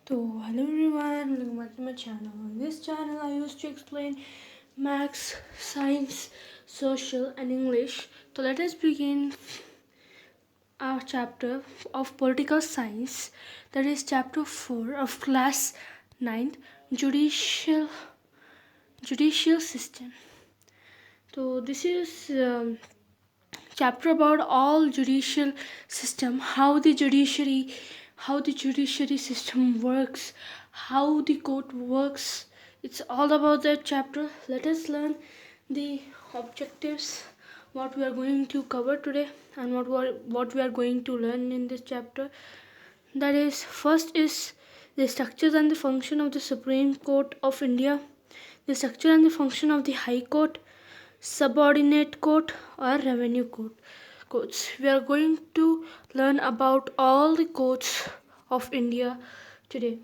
So, hello everyone, welcome back to my channel. On this channel, I used to explain maths, science, social, and English. So, let us begin our chapter of political science. That is chapter 4 of class 9th, judicial system. So, this is chapter about all judicial system, how the judiciary system works, how the court works. It's all about that chapter. Let us learn the objectives, what we are going to cover today, and what we are going to learn in this chapter. That is, first is the structures and the function of the Supreme Court of India, the structure and the function of the High Court, subordinate court or revenue courts. We are going to learn about all the courts of India today.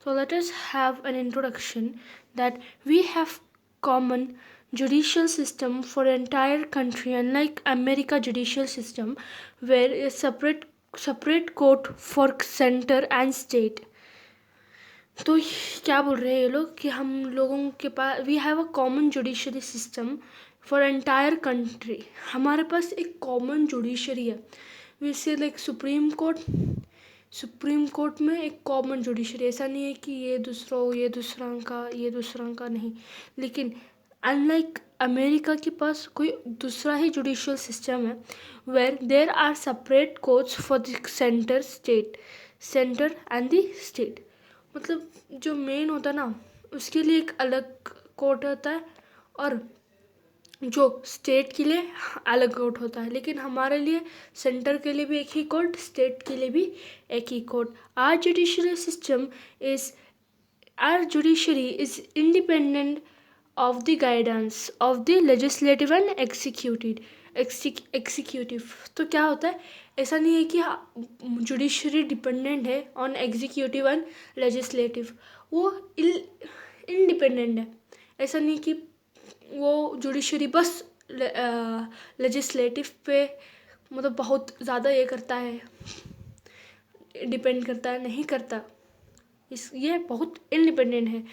So let us have an introduction that we have common judicial system for entire country, unlike America judicial system where a separate court for center and state. तो क्या बोल रहे हैं ये लोग कि हम लोगों के पास we have a common judiciary system for entire country. हमारे पास एक कॉमन जुडिशरी है. We say like supreme court में एक कॉमन जुडिशरी. ऐसा नहीं है कि ये दूसरा का नहीं. लेकिन अनलाइक अमेरिका के पास कोई दूसरा ही जुडिशियल सिस्टम है where there are separate courts for the centre and the state. मतलब जो मेन होता है ना उसके लिए एक अलग कोर्ट होता है और जो स्टेट के लिए अलग कोर्ट होता है. लेकिन हमारे लिए सेंटर के लिए भी एक ही कोर्ट, स्टेट के लिए भी एक ही court. Our judiciary is independent of the guidance of the legislative and executive. तो क्या होता है, ऐसा नहीं है कि जुडिशरी डिपेंडेंट है ऑन एग्जीक्यूटिव एंड लेजिस्लेटिव. वो इंडिपेंडेंट है. ऐसा नहीं कि वो जुडिशरी बस लेजिस्लेटिव पे मतलब बहुत ज़्यादा ये करता है, डिपेंड करता है, नहीं करता. ये बहुत इंडिपेंडेंट है.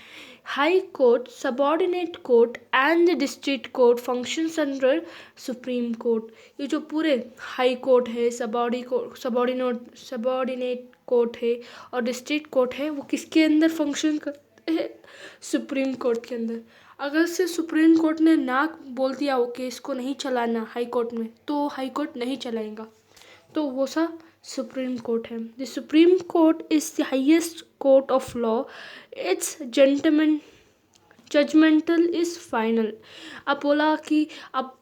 High court, subordinate court and the district court functions under supreme court. ये जो पूरे हाई कोर्ट है, सबॉर्डिनेट कोर्ट है और डिस्ट्रिक्ट कोर्ट है, वो किसके अंदर फंक्शन करते हैं? सुप्रीम कोर्ट के अंदर. अगर से सुप्रीम कोर्ट ने ना बोल दिया हो कि इसको नहीं चलाना हाई कोर्ट में, तो हाई कोर्ट नहीं चलाएगा. तो वो सा सुप्रीम कोर्ट है. The supreme court is the highest court of law. It's judgemental is final. अब बोला कि अब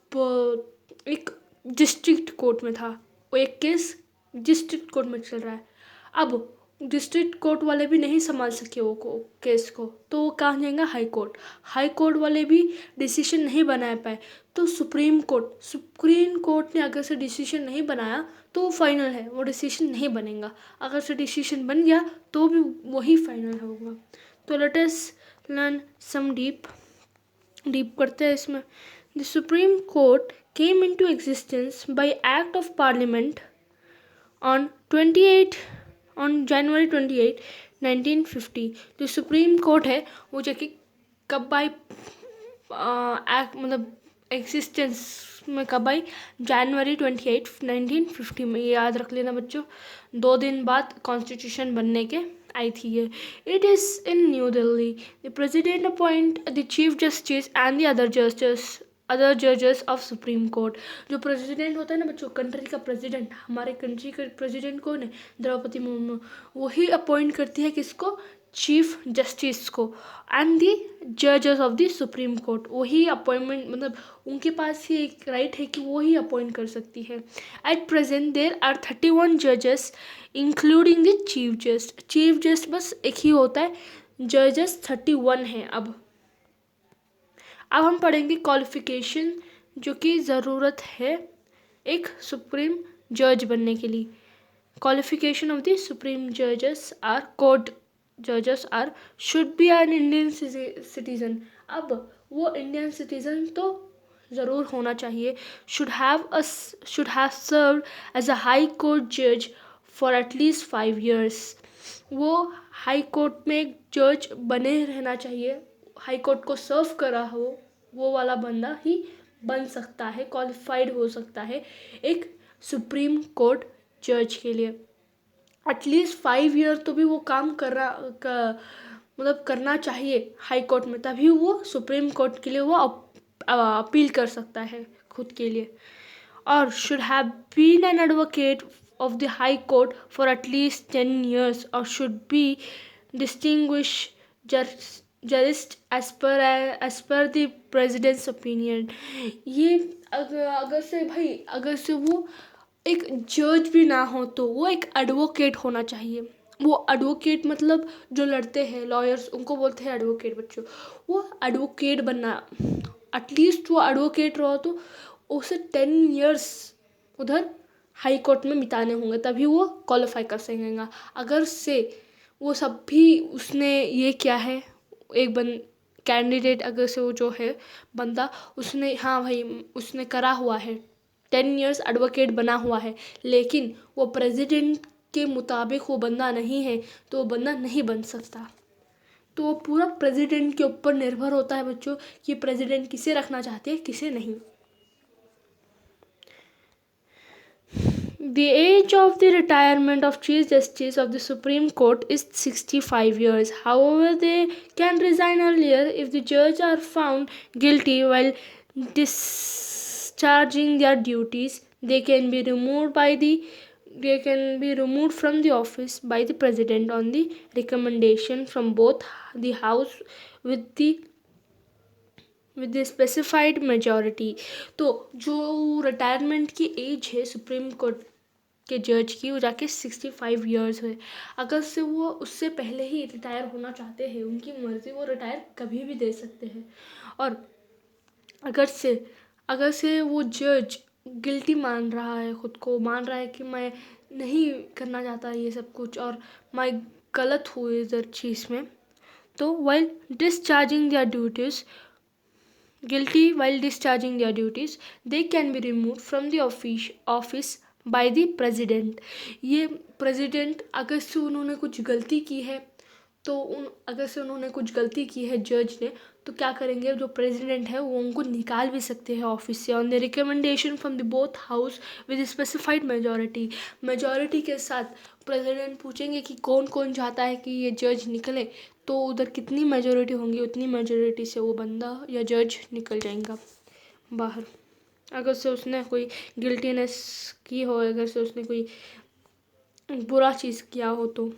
एक डिस्ट्रिक्ट कोर्ट में था, वो एक केस डिस्ट्रिक्ट कोर्ट में चल रहा है. अब डिस्ट्रिक्ट कोर्ट वाले भी नहीं संभाल सके वो केस को, तो वो कहाँ जाएगा? हाई कोर्ट वाले भी डिसीजन नहीं बना पाए, तो सुप्रीम कोर्ट ने अगर से डिसीजन नहीं बनाया तो वो फाइनल है, वो डिसीजन नहीं बनेगा. अगर से डिसीजन बन गया तो भी वही फाइनल होगा. तो let us learn some deep करते हैं इसमें. The supreme court came into existence by act of parliament on January 28, 1950. जो सुप्रीम कोर्ट है वो जो कि कब बाई एक्ट मतलब एग्जिस्टेंस में कब आई? January 28, 1950 में. ये याद रख लेना बच्चों. 2 दिन बाद कॉन्स्टिट्यूशन बनने के आई थी ये. It is in New Delhi. The president appoint the chief justice and the other जजेस ऑफ सुप्रीम कोर्ट. जो प्रेसिडेंट होता है ना बच्चों, कंट्री का प्रेसिडेंट, हमारे कंट्री का प्रेसिडेंट कौन है? द्रौपदी मुर्मू. वही अपॉइंट करती है किसको? चीफ जस्टिस को एंड द जजेस ऑफ द सुप्रीम कोर्ट. वही अपॉइंटमेंट मतलब उनके पास ही एक राइट है कि वो ही अपॉइंट कर सकती है. एट प्रेजेंट देयर आर 31 जजेस इंक्लूडिंग द चीफ जस्ट बस एक ही होता है. जजेस 31 हैं. अब हम पढ़ेंगे क्वालिफिकेशन जो कि ज़रूरत है एक सुप्रीम जज बनने के लिए. क्वालिफिकेशन ऑफ द सुप्रीम जजेस आर कोर्ट जजेस are should be an Indian citizen. अब वो इंडियन सिटीजन तो ज़रूर होना चाहिए. Should have served as a high court जज फॉर एटलीस्ट 5 years. वो हाई कोर्ट में एक जज बने रहना चाहिए, हाई कोर्ट को सर्व करा हो वो वाला बंदा ही बन सकता है, क्वालिफाइड हो सकता है एक सुप्रीम कोर्ट जज के लिए। एटलीस्ट 5 ईयर तो भी वो काम मतलब करना चाहिए हाई कोर्ट में, तभी वो सुप्रीम कोर्ट के लिए वो अपील कर सकता है खुद के लिए। और should have been an advocate of the High Court for at least 10 years or should be distinguished jurist as per the president's opinion। ये अगर से वो एक जज भी ना हो तो वो एक एडवोकेट होना चाहिए। वो एडवोकेट मतलब जो लड़ते हैं लॉयर्स, उनको बोलते हैं एडवोकेट बच्चों। वो एडवोकेट बनना, एटलीस्ट वो एडवोकेट रहो तो उसे 10 ईयर्स उधर हाई कोर्ट में बिताने होंगे, तभी वो क्वालिफाई कर सकेगा। अगर से वो सब भी उसने ये क्या है, एक कैंडिडेट अगर से वो जो है बंदा, उसने हाँ भाई उसने करा हुआ है 10 ईयर्स एडवोकेट बना हुआ है, लेकिन वो प्रेसिडेंट के मुताबिक वो बंदा नहीं है, तो वो बंदा नहीं बन सकता। तो वो पूरा प्रेसिडेंट के ऊपर निर्भर होता है बच्चों कि प्रेसिडेंट किसे रखना चाहते हैं किसे नहीं। The age of the retirement of Chief Justice of the Supreme Court is 65 years. However, they can resign earlier if the judges are found guilty while discharging their duties. They can be removed from the office by the president on the recommendation from both the house with the specified majority। तो जो retirement की as है supreme court के जज की, वो जाके 65 years है। अगर से वो उससे पहले ही रिटायर होना चाहते हैं, उनकी मर्जी, वो रिटायर कभी भी दे सकते हैं। और अगर से वो जज गिल्टी मान रहा है, खुद को मान रहा है कि मैं नहीं करना चाहता ये सब कुछ और मैं गलत हूँ इधर चीज़ में, तो while discharging their duties they can be removed from the office by the president। ये प्रेसिडेंट अगर से उन्होंने कुछ गलती की है जज ने, तो क्या करेंगे, जो प्रेसिडेंट है वो उनको निकाल भी सकते हैं ऑफिस से on the recommendation from the both house with specified majority के साथ। प्रेसिडेंट पूछेंगे कि कौन कौन चाहता है कि ये जज निकले, तो उधर कितनी मेजॉरिटी होंगी, उतनी मेजॉरिटी से वो बंदा या जज निकल जाएगा बाहर। अगर से उसने कोई गिल्टीनेस की हो, अगर से उसने कोई बुरा चीज़ किया हो तो।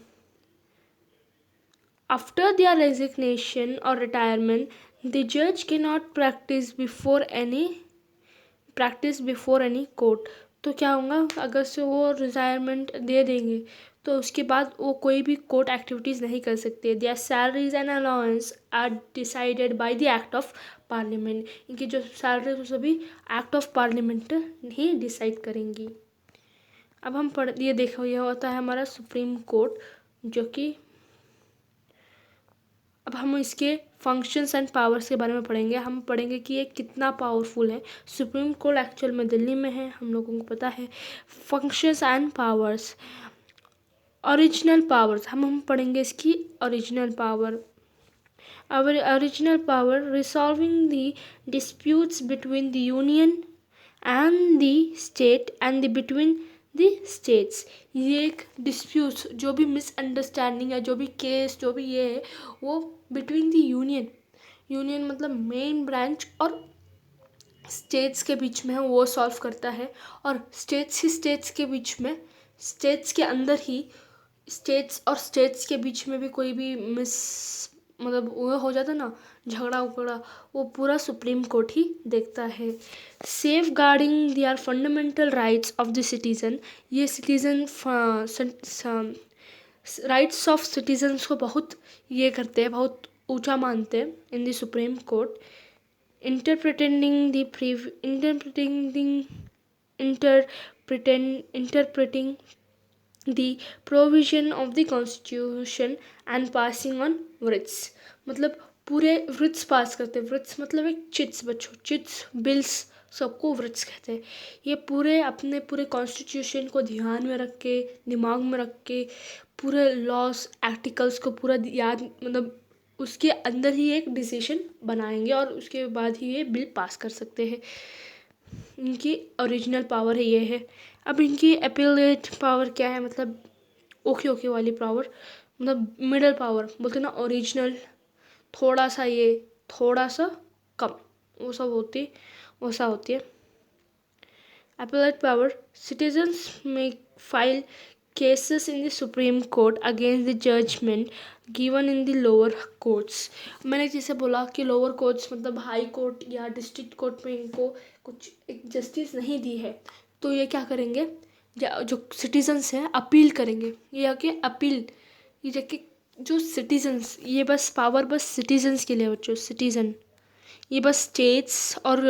After their resignation or retirement, the judge cannot practice before any court। तो क्या होगा, अगर से वो रिटायरमेंट दे देंगे तो उसके बाद वो कोई भी कोर्ट एक्टिविटीज़ नहीं कर सकते। Their salaries and allowance are decided by the act of parliament. इनकी जो सैलरी वो सभी एक्ट ऑफ पार्लियामेंट ही डिसाइड करेंगी। अब हम ये देखो, यह होता है हमारा सुप्रीम कोर्ट, जो कि अब हम इसके फंक्शंस एंड पावर्स के बारे में पढ़ेंगे। हम पढ़ेंगे कि ये कितना पावरफुल है। सुप्रीम कोर्ट एक्चुअल में दिल्ली में है, हम लोगों को पता है। Functions and powers, original powers, हम पढ़ेंगे इसकी original power. Our original power, resolving the disputes between the union and the state and the between the states। ये एक डिस्प्यूट्स, जो भी मिसअंडरस्टैंडिंग है, जो भी केस, जो भी ये है, वो बिटवीन द यूनियन मतलब मेन ब्रांच और स्टेट्स के बीच में है, वो सॉल्व करता है। और स्टेट्स के बीच में, स्टेट्स के अंदर ही स्टेट्स के बीच में भी कोई भी मतलब वो हो जाता ना, झगड़ा उगड़ा, वो पूरा सुप्रीम कोर्ट ही देखता है। Safeguarding their fundamental rights of the citizen. ये राइट्स ऑफ सिटीजन्स को बहुत ये करते हैं, बहुत ऊंचा मानते हैं in the supreme court. interpreting the provision of the constitution and passing on writs। मतलब पूरे writs पास करते हैं। writs मतलब एक चिट्स बच्चों, चिट्स बिल्स सबको writs कहते हैं। ये पूरे अपने पूरे कॉन्स्टिट्यूशन को ध्यान में रख के, दिमाग में रख के पूरे लॉस आर्टिकल्स को पूरा याद मतलब उसके अंदर ही एक डिसीजन बनाएंगे और उसके बाद ही ये बिल पास कर सकते हैं। इनकी ओरिजिनल पावर है ये है। अब इनकी अपीलेट पावर क्या है, मतलब ओके ओके वाली पावर, मतलब मिडल पावर बोलते हैं ना, ओरिजिनल थोड़ा सा ये थोड़ा सा कम, वो सब होती वैसा होती है। Appellate power, citizens may file cases in the Supreme Court against the judgment given in the lower courts। मैंने जैसे बोला कि लोअर कोर्ट्स मतलब हाई कोर्ट या डिस्ट्रिक्ट कोर्ट में इनको कुछ एक जस्टिस नहीं दी है, तो ये क्या करेंगे, जो सिटीजन्स हैं अपील करेंगे। ये आके अपील, ये जाके जो सिटीजन्स, ये बस पावर बस सिटीजन्स के लिए बच्चों, सिटीजन, ये बस स्टेट्स और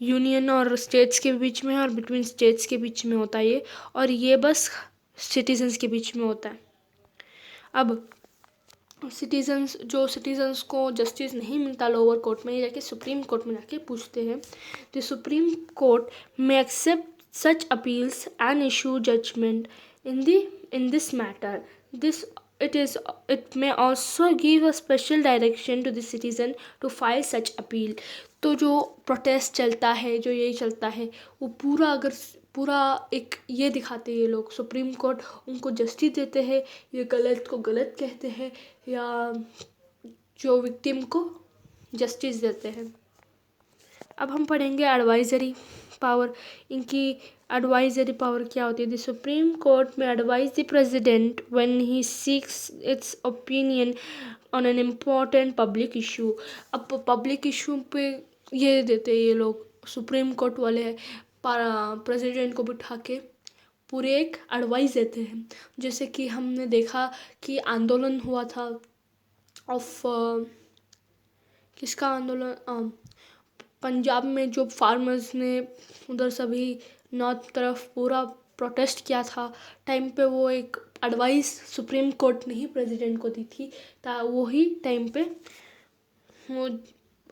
यूनियन और स्टेट्स के बीच में है और बिटवीन स्टेट्स के बीच में होता है ये, और ये बस सिटीजन्स के बीच में होता है। अब सिटीजन्स को जस्टिस नहीं मिलता लोअर कोर्ट में, ये जाके सुप्रीम कोर्ट में जाके पूछते हैं। The supreme court may except such appeals and issue judgement in this matter. It may also give a special direction to the citizen to file such appeal। तो जो protest चलता है, जो यही चलता है, वो पूरा एक ये दिखाते हैं ये लोग, सुप्रीम कोर्ट उनको जस्टिस देते हैं, ये गलत को गलत कहते हैं या जो विक्टिम को जस्टिस देते हैं। अब हम पढ़ेंगे एडवाइजरी पावर। इनकी एडवाइजरी पावर क्या होती है। The supreme court may advise the president when he seeks its opinion on an important public issue. अब पब्लिक इशू पे ये देते हैं ये लोग, सुप्रीम कोर्ट वाले हैं, प्रेसिडेंट को बिठा के पूरे एक एडवाइस देते हैं। जैसे कि हमने देखा कि आंदोलन हुआ था ऑफ किसका आंदोलन, पंजाब में जो फार्मर्स ने उधर सभी नॉर्थ तरफ पूरा प्रोटेस्ट किया था टाइम पे, वो एक एडवाइस सुप्रीम कोर्ट ने ही प्रेसिडेंट को दी थी, वही टाइम पे वो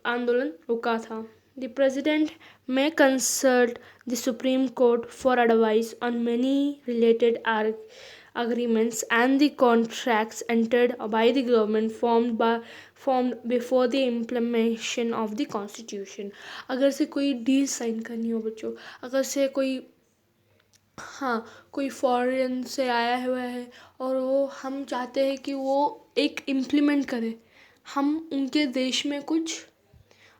आंदोलन रुका था। The president may consult the Supreme Court for advice on many related agreements and the contracts entered by the government formed before the implementation of the Constitution। अगर से कोई डील साइन करनी हो बच्चों, अगर से कोई फॉरेन से आया हुआ है और वो हम चाहते हैं कि वो एक इम्प्लीमेंट करे, हम उनके देश में कुछ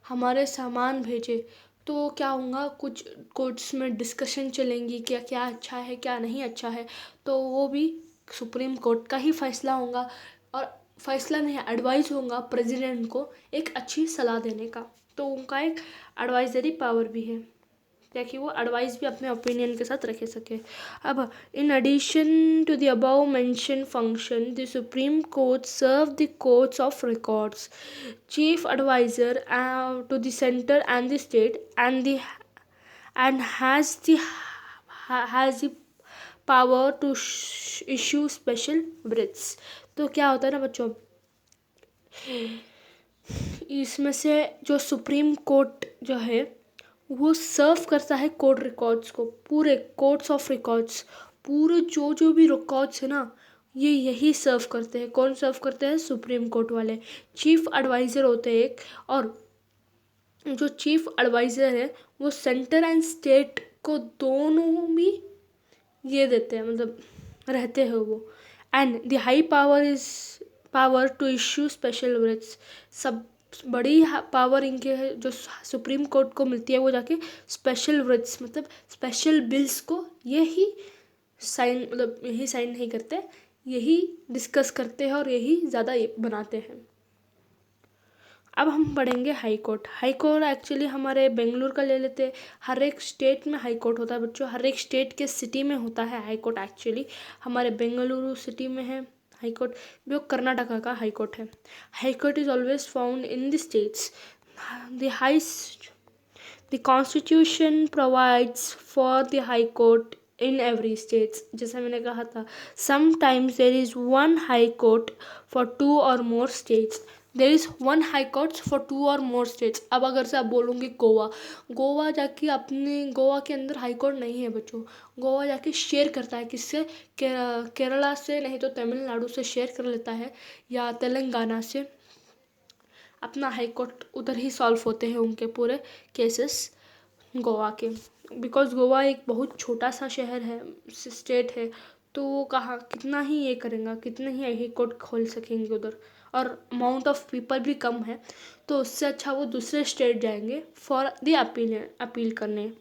हमारे सामान भेजे, तो क्या होगा, कुछ कोर्ट्स में डिस्कशन चलेंगी कि क्या अच्छा है क्या नहीं अच्छा है, तो वो भी सुप्रीम कोर्ट का ही फैसला होगा, और फैसला नहीं एडवाइस होगा प्रेसिडेंट को एक अच्छी सलाह देने का, तो उनका एक एडवाइजरी पावर भी है ताकि वो एडवाइस भी अपने ओपिनियन के साथ रख सके। अब in addition to the above mention function, the supreme court serve the courts of records, chief adviser to the centre and the state and has the power to issue special writs। तो क्या होता है ना बच्चों, इसमें से जो supreme court जो है वो सर्व करता है कोर्ट रिकॉर्ड्स को, पूरे कोर्ट्स ऑफ रिकॉर्ड्स, पूरे जो भी रिकॉर्ड्स है ना, ये यही सर्व करते हैं। कौन सर्व करते हैं, सुप्रीम कोर्ट वाले। चीफ एडवाइज़र होते हैं एक, और जो चीफ एडवाइज़र है वो सेंटर एंड स्टेट को दोनों भी ये देते हैं, मतलब रहते हैं वो। And the high power to issue special writs, सब बड़ी पावर इनके है जो सुप्रीम कोर्ट को मिलती है, वो जाके स्पेशल रिट्स मतलब स्पेशल बिल्स को यही साइन नहीं करते, यही डिस्कस करते हैं और यही ज़्यादा बनाते हैं। अब हम पढ़ेंगे high court. High court actually हमारे बेंगलुरु का ले लेते हैं। हर एक स्टेट में हाई कोर्ट होता है बच्चों, हर एक स्टेट के सिटी में होता है हाई कोर्ट। एक्चुअली हमारे बेंगलुरु सिटी में है हाई कोर्ट, जो कर्नाटका का हाई कोर्ट है। High court is always found in the states. The constitution provides for the high court in every states, जैसा मैंने कहा था। Sometimes there is one high court for 2 or more states। There is one high court for 2 or more states. अब अगर से आप बोलोगे गोवा जाके अपने गोवा के अंदर हाई कोर्ट नहीं है बच्चों। गोवा जाके शेयर करता है किससे, केरला से, नहीं तो तमिलनाडु से शेयर कर लेता है, या तेलंगाना से। अपना हाई कोर्ट उधर ही सॉल्व होते हैं उनके पूरे केसेस गोवा के, बिकॉज गोवा एक बहुत छोटा सा शहर है, स्टेट है, तो वो कहाँ कितना ही ये करेंगे, कितने ही हाई कोर्ट खोल सकेंगे उधर, और अमाउंट ऑफ पीपल भी कम है, तो उससे अच्छा वो दूसरे स्टेट जाएंगे फॉर द अपील करने।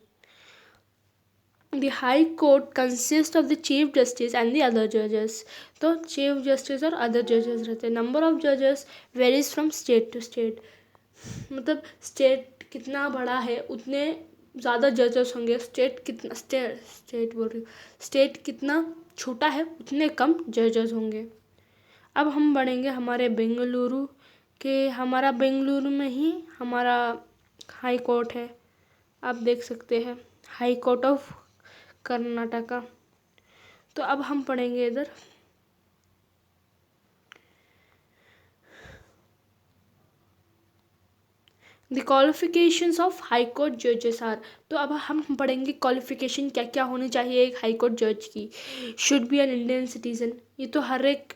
The High Court consists of the Chief Justice and the other judges. तो Chief Justice और other judges रहते हैं। Number of judges varies from state to state. मतलब स्टेट कितना बड़ा है उतने ज़्यादा जजेस होंगे, स्टेट कितना छोटा है उतने कम जजेस होंगे। अब हम बढ़ेंगे हमारे बेंगलुरु के। हमारा बेंगलुरु में ही हमारा हाई कोर्ट है, आप देख सकते हैं, हाई कोर्ट ऑफ कर्नाटका। तो अब हम पढ़ेंगे इधर the qualifications of high court जजेस आर। तो अब हम पढ़ेंगे क्वालिफिकेशन क्या क्या होनी चाहिए एक हाई कोर्ट जज की। Should be an Indian citizen, ये तो हर एक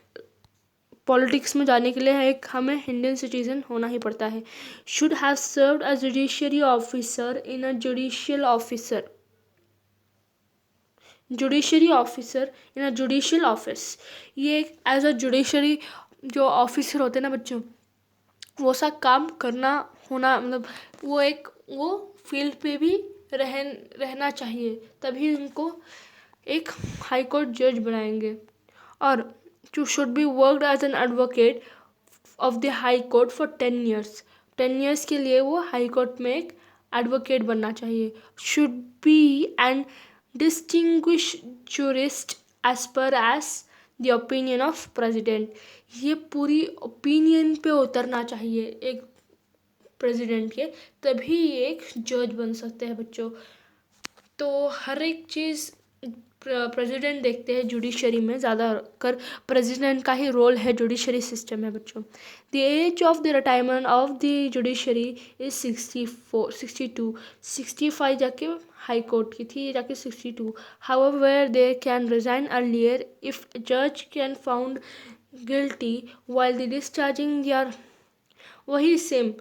पॉलिटिक्स में जाने के लिए एक हमें इंडियन सिटीजन होना ही पड़ता है। Should have served as judiciary officer in a judicial officer in a judicial office. ये एज अ जुडिशरी जो ऑफिसर होते हैं ना बच्चों, वो सा काम करना होना, मतलब वो फील्ड पे भी रहना चाहिए, तभी उनको एक हाई कोर्ट जज बनाएंगे। और two should be worked as an advocate of the high court for 10 years. 10 years के लिए वो हाई कोर्ट में एक एडवोकेट बनना चाहिए। Should be an distinguish jurist as per as the opinion of president. ये पूरी ओपिनियन पे उतरना चाहिए एक प्रेसिडेंट के, तभी ये एक जज बन सकते हैं बच्चों। तो हर एक चीज़ प्रेसिडेंट देखते हैं जुडिशरी में, ज़्यादा कर प्रेसिडेंट का ही रोल है जुडिशरी सिस्टम में बच्चों। The age of the retirement of the judiciary is 62। 65 जाके हाई कोर्ट की थी, ये जाके 62। However they can resign earlier if जज can found guilty while the discharging their. वही सेम,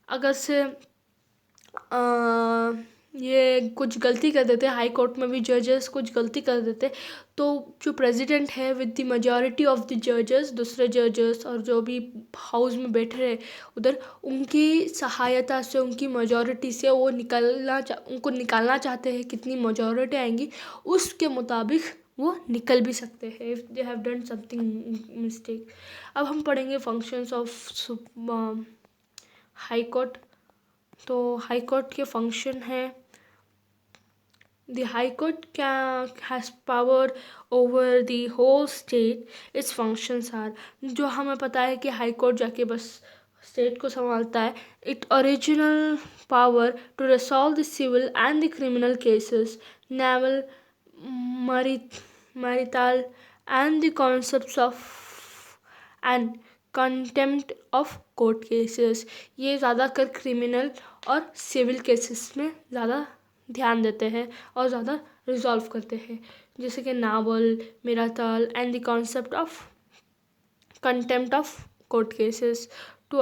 अगर से ये कुछ गलती कर देते, हाई कोर्ट में भी जजेस कुछ गलती कर देते, तो जो प्रेसिडेंट है with the majority of the जजेस, दूसरे जजेस और जो भी हाउस में बैठे रहे उधर, उनकी सहायता से, उनकी मेजॉरिटी से वो उनको निकालना चाहते हैं, कितनी मेजॉरिटी आएंगी उसके मुताबिक वो निकल भी सकते हैं if they have done something mistake. अब हम पढ़ेंगे फंक्शंस ऑफ हाई कोर्ट। तो हाई कोर्ट के फंक्शन है, the high court has power over the whole state. Its functions are, जो हमें पता है कि हाई कोर्ट जाके बस स्टेट को संभालता है। It original power to resolve the civil and the criminal cases, naval, marital and the concepts of and contempt of court cases। ये ज़्यादातर क्रिमिनल और सिविल केसेस में ज़्यादा ध्यान देते हैं और ज़्यादा रिजॉल्व करते हैं, जैसे कि नावल, मिराताल and the concept of contempt of court cases. To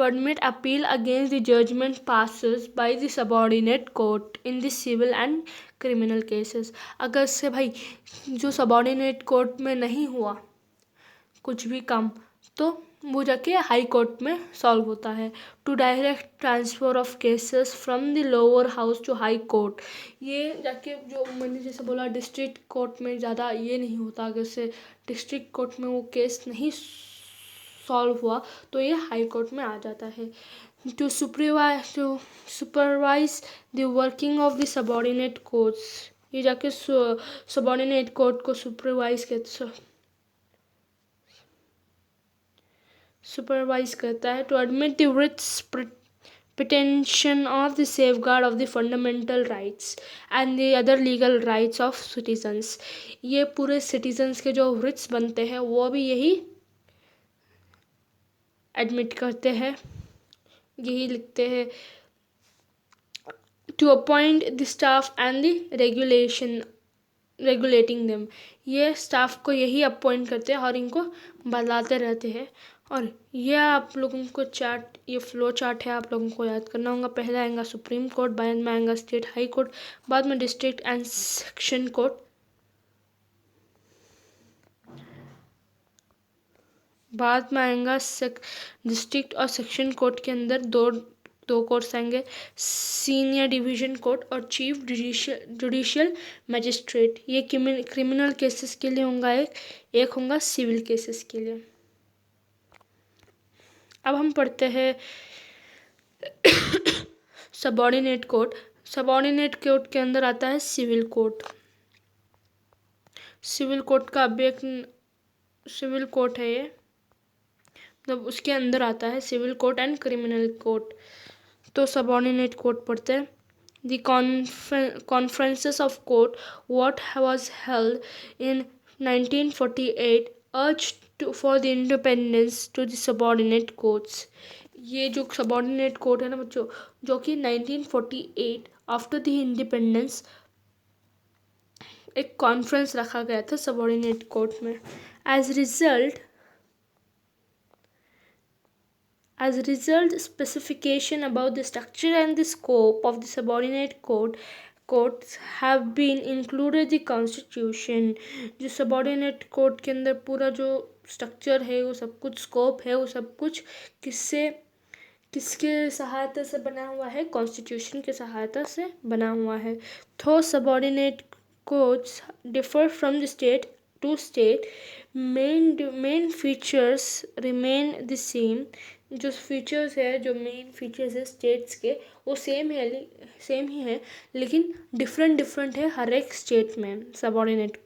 admit appeal against the judgment passes by the subordinate court in the civil and criminal cases। अगर से भाई जो सबॉर्डिनेट कोर्ट में नहीं हुआ कुछ भी काम, तो वो जाके हाई कोर्ट में सॉल्व होता है। To direct transfer of cases from the lower house to high court. ये जाके जो मैंने जैसे बोला डिस्ट्रिक्ट कोर्ट में ज़्यादा ये नहीं होता, अगर से डिस्ट्रिक्ट कोर्ट में वो केस नहीं सॉल्व हुआ तो ये हाई कोर्ट में आ जाता है। To supervise the working of the subordinate courts. ये जाके सबॉर्डिनेट कोर्ट को सुपरवाइज करता है। To admit the writs pretension of the safeguard of the fundamental rights and the other legal rights of citizens। ये पूरे सिटीजन्स के जो Ritz बनते हैं वो भी यही एडमिट करते हैं, यही लिखते हैं to appoint the staff and the regulating them. ये स्टाफ को यही अपॉइंट करते हैं और इनको बदलाते रहते हैं। और ये आप लोगों को चार्ट, ये फ्लो चार्ट है, आप लोगों को याद करना होगा। पहले आएगा सुप्रीम कोर्ट, बाद में आएगा स्टेट हाई कोर्ट, बाद में डिस्ट्रिक्ट एंड सेक्शन कोर्ट, बाद में आएगा डिस्ट्रिक्ट और सेक्शन कोर्ट के अंदर दो कोर्ट्स आएंगे, सीनियर डिवीजन कोर्ट और चीफ जुडिशियल मजिस्ट्रेट। ये क्रिमिनल केसेस के लिए होगा, एक होगा सिविल केसेस के लिए। अब हम पढ़ते हैं सबऑर्डिनेट कोर्ट। सबऑर्डिनेट कोर्ट के अंदर आता है सिविल कोर्ट। सिविल कोर्ट का अब एक सिविल कोर्ट है ये, मतलब उसके अंदर आता है civil court and criminal court. तो सबऑर्डिनेट कोर्ट पढ़ते हैं। The conferences of court what was held in 1948 urged for the independence to the subordinate courts। ये जो सबऑर्डिनेट कोर्ट है ना बच्चों, जो कि 1948 आफ्टर द इंडिपेंडेंस एक कॉन्फ्रेंस रखा गया था सबऑर्डिनेट कोर्ट में। As a result, specification about the structure and the scope of the subordinate courts have been included the constitution। जो subordinate court के अंदर पूरा जो structure है, वो सब कुछ scope है, वो सब कुछ किसके सहायता से बना हुआ है? कॉन्स्टिट्यूशन के सहायता से बना हुआ है। तो subordinate courts differ from the state to state, main features remain the same। जो फीचर्स है, जो मेन फीचर्स है स्टेट्स के, वो सेम ही है, लेकिन डिफरेंट है हर एक स्टेट में। Subordinate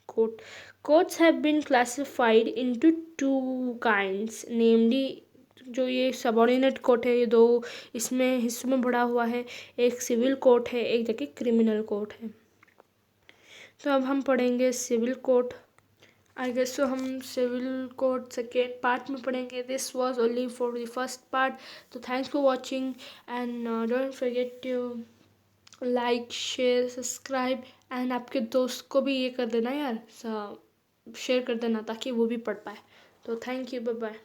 courts have been classified into 2 kinds, namely जो ये सबऑर्डिनेट कोर्ट है, ये 2 इसमें हिस्सों में बढ़ा हुआ है। एक सिविल कोर्ट है, एक जगह क्रिमिनल कोर्ट है। तो अब हम पढ़ेंगे सिविल कोर्ट। आई गेस तो हम सिविल कोर्ट सेकेंड पार्ट में पढ़ेंगे। This was only for the first part. तो thanks for watching and don't forget to like, share, subscribe and आपके दोस्त को भी ये कर देना यार, शेयर कर देना ताकि वो भी पढ़ पाए। तो थैंक यू, बाय बाय।